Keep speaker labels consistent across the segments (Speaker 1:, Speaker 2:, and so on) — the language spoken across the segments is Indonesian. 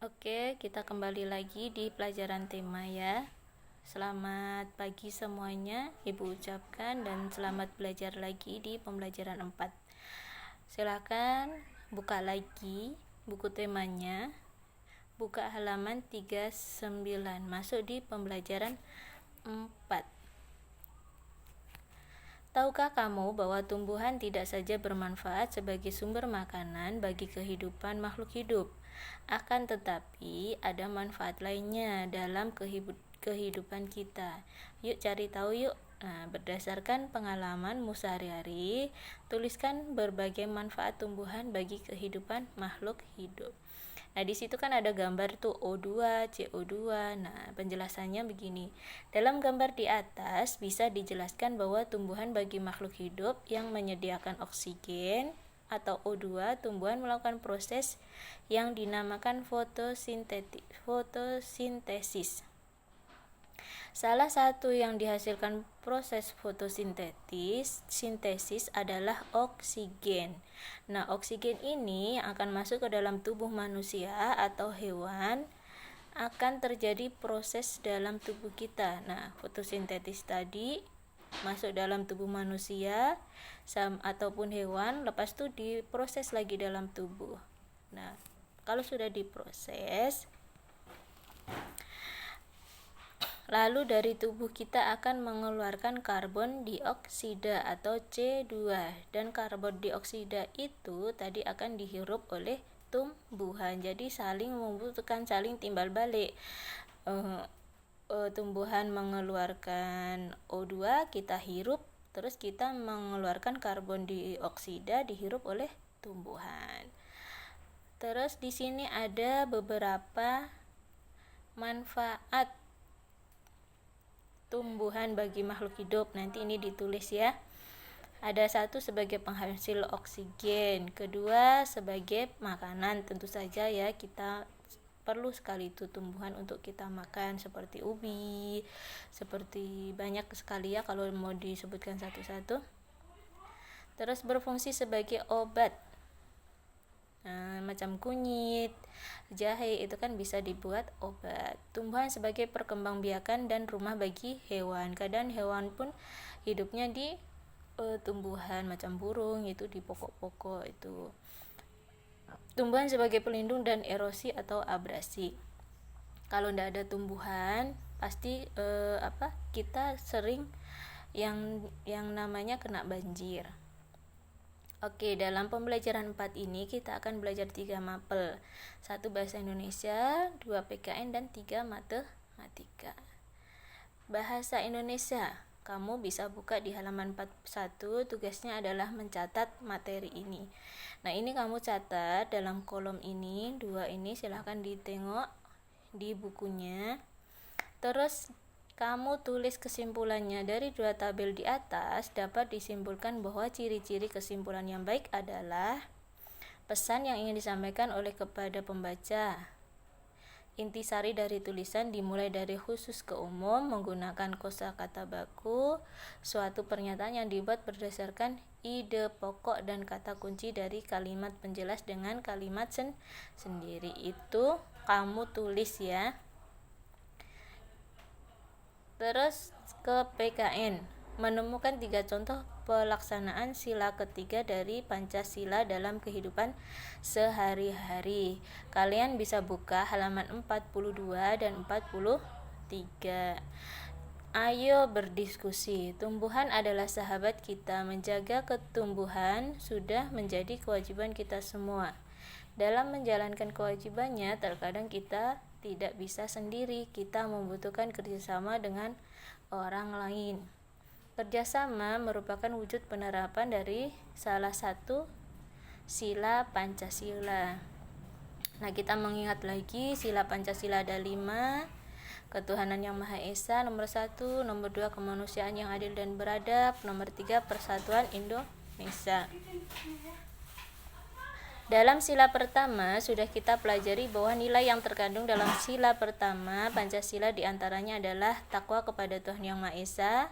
Speaker 1: Oke, kita kembali lagi di pelajaran tema ya. Selamat pagi semuanya, Ibu ucapkan, dan selamat belajar lagi di pembelajaran 4. Silakan buka lagi buku temanya, buka halaman 39, masuk di pembelajaran 4. Tahukah kamu bahwa tumbuhan tidak saja bermanfaat sebagai sumber makanan bagi kehidupan makhluk hidup, akan tetapi ada manfaat lainnya dalam kehidupan kita. Yuk cari tahu yuk. Nah, berdasarkan pengalamanmu sehari-hari, tuliskan berbagai manfaat tumbuhan bagi kehidupan makhluk hidup. Nah, di situ kan ada gambar tuh O2, CO2. Nah, penjelasannya begini. Dalam gambar di atas bisa dijelaskan bahwa tumbuhan bagi makhluk hidup yang menyediakan oksigen atau O2, tumbuhan melakukan proses yang dinamakan fotosintesis. Salah satu yang dihasilkan proses fotosintesis adalah oksigen. Nah, oksigen ini akan masuk ke dalam tubuh manusia atau hewan, akan terjadi proses dalam tubuh kita. Nah, fotosintesis tadi masuk dalam tubuh manusia ataupun hewan, lepas itu diproses lagi dalam tubuh. Nah, kalau sudah diproses, lalu dari tubuh kita akan mengeluarkan karbon dioksida atau C2, dan karbon dioksida itu tadi akan dihirup oleh tumbuhan. Jadi saling membutuhkan, saling timbal balik. Tumbuhan mengeluarkan O2, kita hirup, terus kita mengeluarkan karbon dioksida, dihirup oleh tumbuhan. Terus di sini ada beberapa manfaat tumbuhan bagi makhluk hidup. Nanti ini ditulis ya. Ada satu sebagai penghasil oksigen, kedua sebagai makanan. Tentu saja ya, kita perlu sekali itu tumbuhan untuk kita makan, seperti ubi, seperti banyak sekali ya kalau mau disebutkan satu-satu. Terus berfungsi sebagai obat. Nah, macam kunyit, jahe itu kan bisa dibuat obat. Tumbuhan sebagai perkembangbiakan dan rumah bagi hewan. Kadang hewan pun hidupnya di tumbuhan, macam burung itu di pokok-pokok itu. Tumbuhan sebagai pelindung dan erosi atau abrasi. Kalau tidak ada tumbuhan, pasti kita sering yang namanya kena banjir. Oke, dalam pembelajaran 4 ini kita akan belajar 3 mapel. 1 bahasa Indonesia, 2 PKN, dan 3 matematika. Bahasa Indonesia, kamu bisa buka di halaman 41, tugasnya adalah mencatat materi ini. Nah, ini kamu catat dalam kolom ini, 2 ini silahkan ditengok di bukunya. Terus kamu tulis kesimpulannya. Dari 2 tabel di atas dapat disimpulkan bahwa ciri-ciri kesimpulan yang baik adalah pesan yang ingin disampaikan oleh kepada pembaca. Intisari dari tulisan dimulai dari khusus ke umum menggunakan kosakata baku. Suatu pernyataan yang dibuat berdasarkan ide pokok dan kata kunci dari kalimat penjelas dengan kalimat sendiri. Itu kamu tulis ya. Terus ke PKN, menemukan 3 contoh pelaksanaan sila ketiga dari Pancasila dalam kehidupan sehari-hari. Kalian bisa buka halaman 42 dan 43. Ayo berdiskusi. Tumbuhan adalah sahabat kita. Menjaga ketumbuhan sudah menjadi kewajiban kita semua. Dalam menjalankan kewajibannya, terkadang kita tidak bisa sendiri. Kita membutuhkan kerjasama dengan orang lain. Kerjasama merupakan wujud penerapan dari salah satu sila Pancasila. Nah, kita mengingat lagi sila Pancasila ada 5. Ketuhanan yang Maha Esa nomor 1, nomor 2 kemanusiaan yang adil dan beradab, nomor 3 persatuan Indonesia. Dalam sila pertama sudah kita pelajari bahwa nilai yang terkandung dalam sila pertama Pancasila diantaranya adalah takwa kepada Tuhan Yang Maha Esa,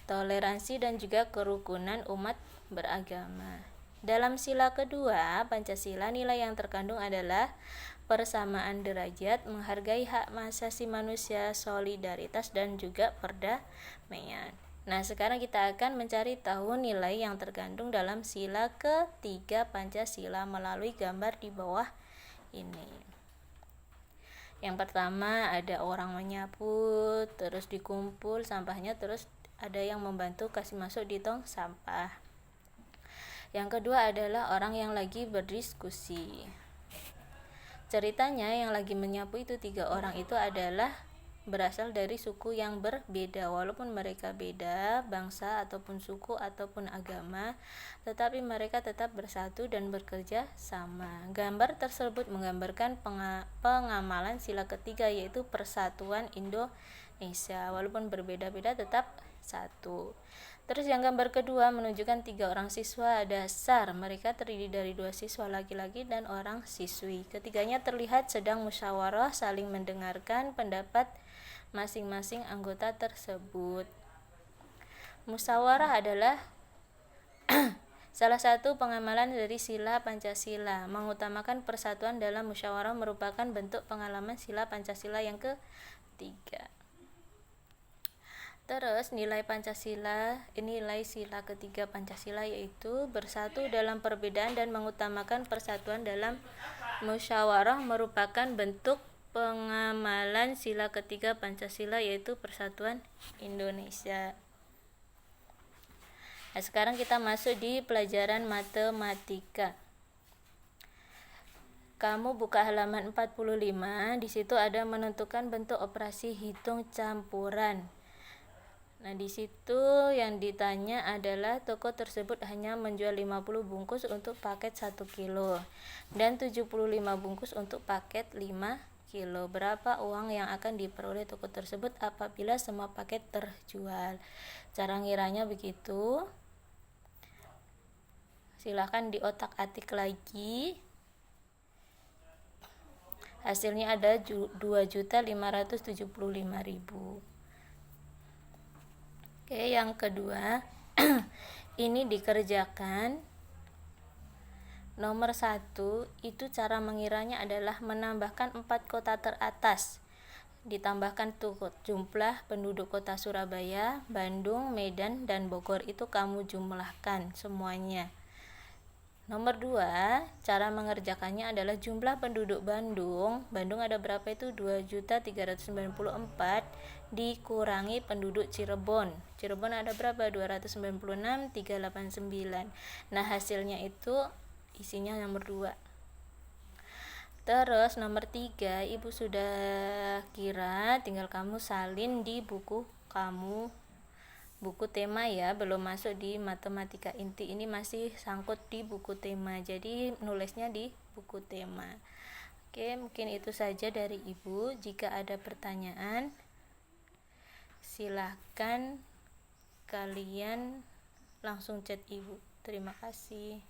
Speaker 1: toleransi dan juga kerukunan umat beragama. Dalam sila kedua Pancasila nilai yang terkandung adalah persamaan derajat, menghargai hak asasi manusia, solidaritas, dan juga perdamaian. Nah, sekarang kita akan mencari tahu nilai yang terkandung dalam sila ketiga Pancasila melalui gambar di bawah ini. Yang pertama ada orang menyapu, terus dikumpul sampahnya, terus ada yang membantu kasih masuk di tong sampah. Yang kedua adalah orang yang lagi berdiskusi. Ceritanya yang lagi menyapu itu 3 orang itu adalah berasal dari suku yang berbeda, walaupun mereka beda bangsa ataupun suku ataupun agama, tetapi mereka tetap bersatu dan bekerja sama. Gambar tersebut menggambarkan pengamalan sila ketiga, yaitu persatuan Indonesia, walaupun berbeda-beda tetap satu. Terus yang gambar kedua menunjukkan 3 orang siswa dasar. Mereka terdiri dari 2 siswa laki-laki dan orang siswi. Ketiganya terlihat sedang musyawarah, saling mendengarkan pendapat masing-masing anggota tersebut. Musyawarah adalah salah satu pengamalan dari sila Pancasila. Mengutamakan persatuan dalam musyawarah merupakan bentuk pengalaman sila Pancasila yang ketiga. Terus nilai Pancasila, nilai sila ketiga Pancasila yaitu bersatu dalam perbedaan dan mengutamakan persatuan dalam musyawarah merupakan bentuk pengamalan sila ketiga Pancasila, yaitu persatuan Indonesia. Nah, sekarang kita masuk di pelajaran matematika. Kamu buka halaman 45, di situ ada menentukan bentuk operasi hitung campuran. Nah, di situ yang ditanya adalah toko tersebut hanya menjual 50 bungkus untuk paket 1 kilo dan 75 bungkus untuk paket 5 kilo. Berapa uang yang akan diperoleh toko tersebut apabila semua paket terjual? Cara ngiranya begitu. Silahkan diotak-atik lagi. Hasilnya ada 2.575.000. Oke, yang kedua ini dikerjakan. Nomor 1 itu cara mengiranya adalah menambahkan 4 kota teratas, ditambahkan jumlah penduduk kota Surabaya, Bandung, Medan, dan Bogor, itu kamu jumlahkan semuanya. Nomor 2, cara mengerjakannya adalah jumlah penduduk Bandung ada berapa, itu 2.394 dikurangi penduduk Cirebon ada berapa, 296.389. Nah, hasilnya itu isinya nomor 2. Terus nomor 3 ibu sudah kira, tinggal kamu salin di buku kamu, buku tema ya, belum masuk di matematika inti, ini masih sangkut di buku tema, jadi nulisnya di buku tema. Oke, mungkin itu saja dari ibu. Jika ada pertanyaan silahkan kalian langsung chat ibu. Terima kasih.